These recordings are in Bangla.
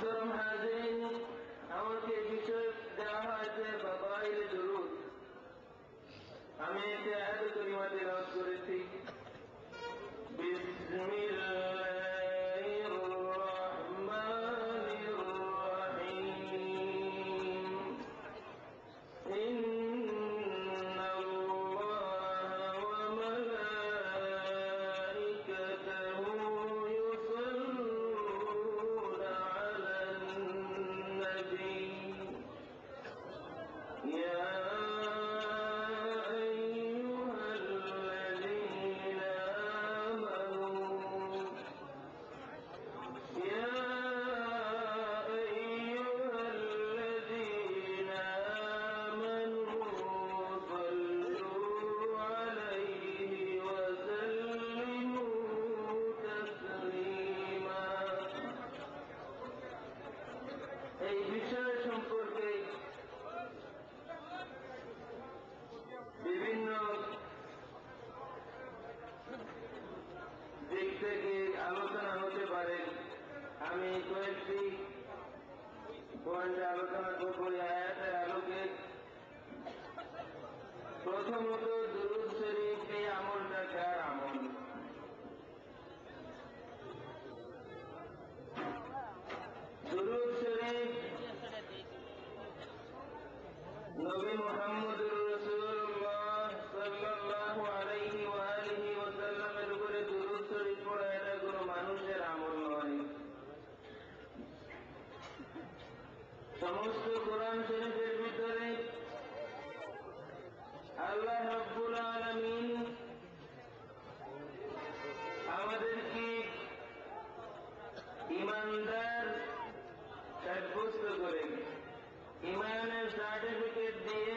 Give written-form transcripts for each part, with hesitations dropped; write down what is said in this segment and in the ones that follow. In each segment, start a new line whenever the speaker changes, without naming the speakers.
মোহতরম হাজিরিন, আমাকে বিষয় দেওয়া হয়েছে ফাদাইল দুরূদ। আমি একটি আয়াত কারিমা তিলাওয়াত করেছি। বিসমিল্লাহির রহমানির রহিম। ইন্নাল্লাহা ওয়া মালাইকাতাহু ইউসাল্লুনা আলান নবী। ইয়া এই বিষয় সম্পর্কে বিভিন্ন দিক থেকে আলোচনা হতে পারে। আমি কয়েকটি পয়েন্টে আলোচনা করব এই আয়াতের আলোকে। প্রথমত, দুরূদ শরীফ এই আমলটা কার আমল? দুরূদ শরীফ নবী মুহাম্মদুর রাসূলুল্লাহ সাল্লাল্লাহু আলাইহি ওয়া আলিহি ওয়াসাল্লামের উপরে দুরূদ শরীফ পড়া এটা কোনো মানুষের আমল নয়। সমস্ত কোরআন শরীফের ভিতরে আল্লাহ রাব্বুল আলামিন আমাদেরকে ঈমানদার সাব্যস্ত করে ঈমানের সার্টিফিকেট দিয়ে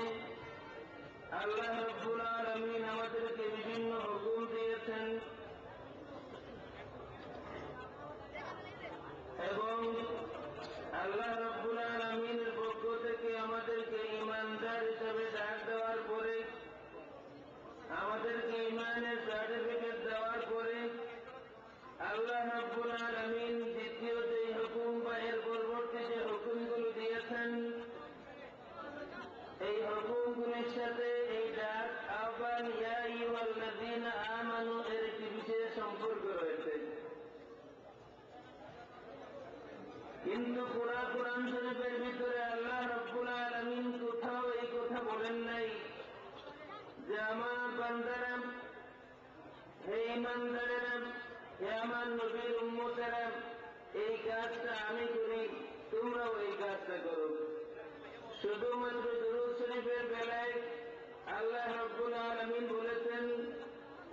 আল্লাহ রাব্বুল আলামিন আমাদেরকে বিভিন্ন হুকুম দিয়েছেন এবং আল্লাহ রাব্বুল আলামিনের পক্ষ থেকে আমাদেরকে ঈমানদার হিসেবে ডাক দেওয়ার পরে, আমাদেরকে ঈমানের সার্টিফিকেট দেওয়ার পরে আল্লাহ রাব্বুল আলামিন দ্বিতীয় যে হুকুম বা এর পরবর্তী যে হুকুমগুলো দিয়েছেন, এই হুকুমগুলির সাথে এই ডাক আহ্বান ইয়া আইয়ুহাল্লাযীনা আমানু এর একটি বিশেষ সম্পর্ক রয়েছে। কিন্তু কোরআন শরীফের ভিতরে আল্লাহ রাব্বুল আলামিন কোথাও এই কথা বলেন নাই যে আমার বান্দারা, হে ঈমানদারেরা, হে আমার নবীর উম্মতেরা, এই কাজটা আমি করি, তোমরাও এই কাজটা করো। শুধুমাত্র দুরূদ শরীফের বেলায় আল্লাহ রাব্বুল আলামিন বলেছেন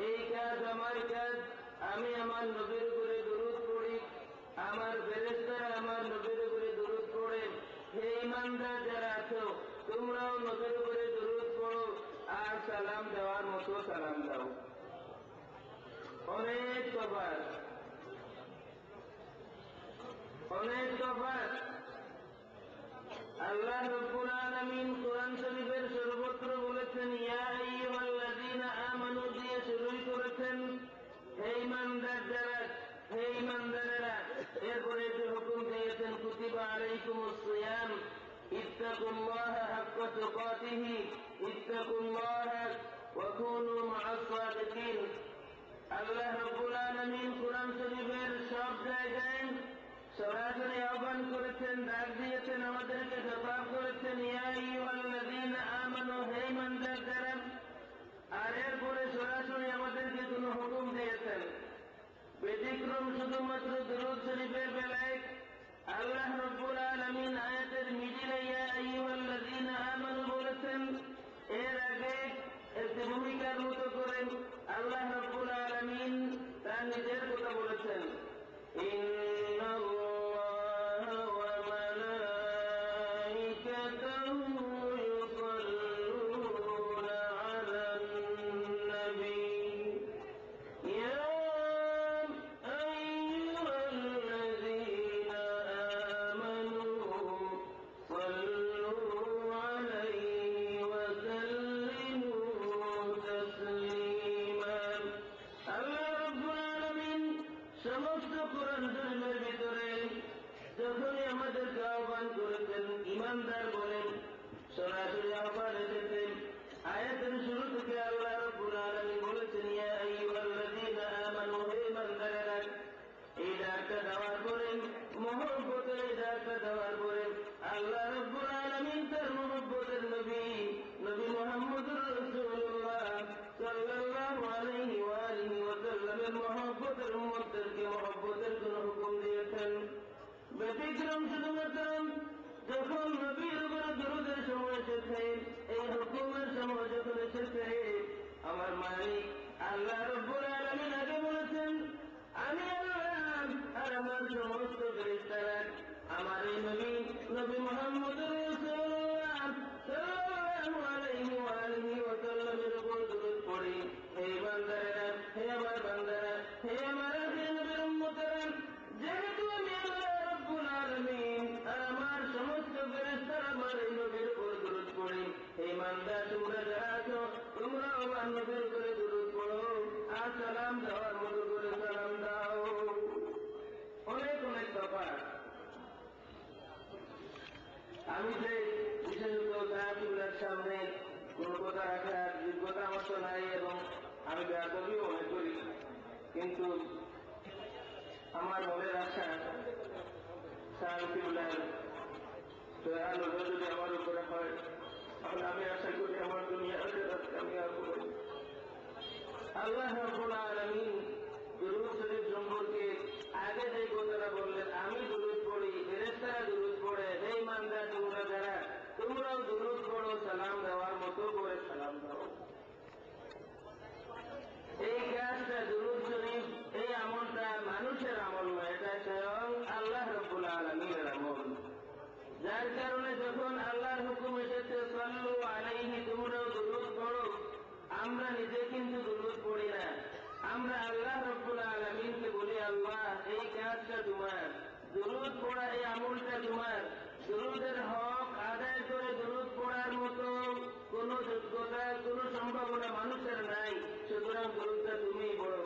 এই কাজ আমার কাজ, আমি আমার নবীর উপরে দুরূদ পড়ি, আমার ফেরেশতারা আমার নবীর উপরে দুরূদ পড়ে। হে ঈমানদার যারা আছো, তোমরাও নবীর উপরে দুরূদ পড়ো আর সালাম দেওয়ার মতো সালাম দাও। অনেক তফাৎ, অনেক তফাৎ। আল্লাহ রাব্বুল আলামিন কোরআন শরীফের সর্বত্র বলেছেন ইয়া আইয়ুহাল্লাযীনা আমানু দিয়ে শুরু করেছেন হে ঈমানদার যারা, হে ঈমানদারেরা। এরপরে যে হুকুম দিয়েছেন কুতিবা আলাইকুমুস সিয়াম ইত্তাকুল্লাহা হাক্কা তুকাতিহি ইত্তাকুল্লাহা ওয়া কুনু মা'আস সাদিকিন। আল্লাহ রাব্বুল আলামিন কোরআন শরীফের সব জায়গায় সরাসরি আহ্বান করেছেন, ডাক দিয়েছেন, আমাদেরকে খেতাব করেছেন ইয়া আইয়ুহাল্লাযীনা আমানু হে ঈমানদার যারা। আর এরপরে সরাসরি আমাদেরকে কোনো হুকুম দিয়েছেন। ব্যতিক্রম শুধুমাত্র দুরূদ শরীফের বেলায় আল্লাহ রাব্বুল আলামিন আয়াতের মিডিলে ইয়া আইয়ুহাল্লাযীনা আমানু বলেছেন। এর আগে একটি ভূমিকার মতো করে আল্লাহ রাব্বুল আলামিন তার নিজের কথা বলেছেন ইন্নাল্লাহা ওয়া মালাইকাতাহু ইউসাল্লুনা আলান নবী ইয়া আইয়ুহাল্লাযীনা বাবা, আমি যে বিশেষত সাহাবুল্লাহর সামনে কোন কথা রাখার যোগ্যতা আমার তো নাই এবং আমি বেয়াদবিও মনে করি, কিন্তু আমার মনের আশা সাহাবুল্লাহর দয়া নজর যদি আমার উপরে হয়, তাহলে আমি আশা করি আমার দুনিয়া কামিয়াব হবে। আল্লাহ রাব্বুল আলামিন দুরূদ শরীফ সম্পর্কে আগে যে কথাটা বললেন, আমি দুরূদ পড়ি, ফেরেশতারা দুরূদ পড়ে, হে ইমানদার তোমরা যারা, তোমরাও দুরূদ পড়ো, সালাম দেওয়ার মতো করে সালাম দাও। এই কাজটা দুরূদ শরীফ, এই আমলটা মানুষের আমল নয়, এটা স্বয়ং আল্লাহ রাব্বুল আলামিনের আমল। যার কারণে যখন আল্লাহর হুকুম এসেছে সাল্লু আলাইহি, তোমরাও দুরূদ পড়ো, আমরা নিজে কিন্তু দুরূদ পড়ি না। আমরা আল্লাহ রাব্বুল আলামিনকে বলি, আল্লাহ এই কাজটা তোমার, দুরূদ পড়া এই আমলটা তোমার, দুরূদের হক আদায় করে দুরূদ পড়ার মতো কোন যোগ্যতা, কোন সম্ভাবনা মানুষের নাই, সুতরাং দুরূদটা তুমিই পড়ো।